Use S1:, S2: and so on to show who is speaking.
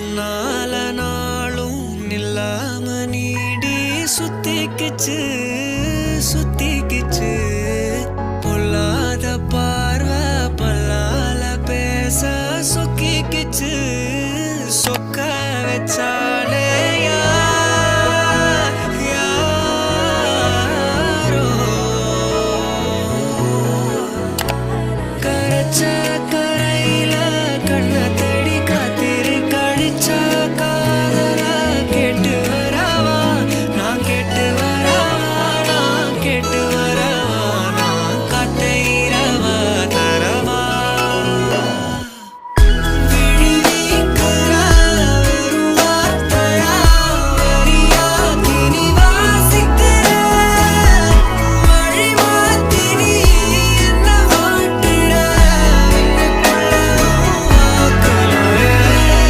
S1: உன்னால நாளும் நில்லாம நீடி சுத்திக்கிச்சு சுத்திக்கிச்சு. பொல்லாத பார்வை பல்லால பேச சொக்கிக்கிச்சு. சொக்க வச்சா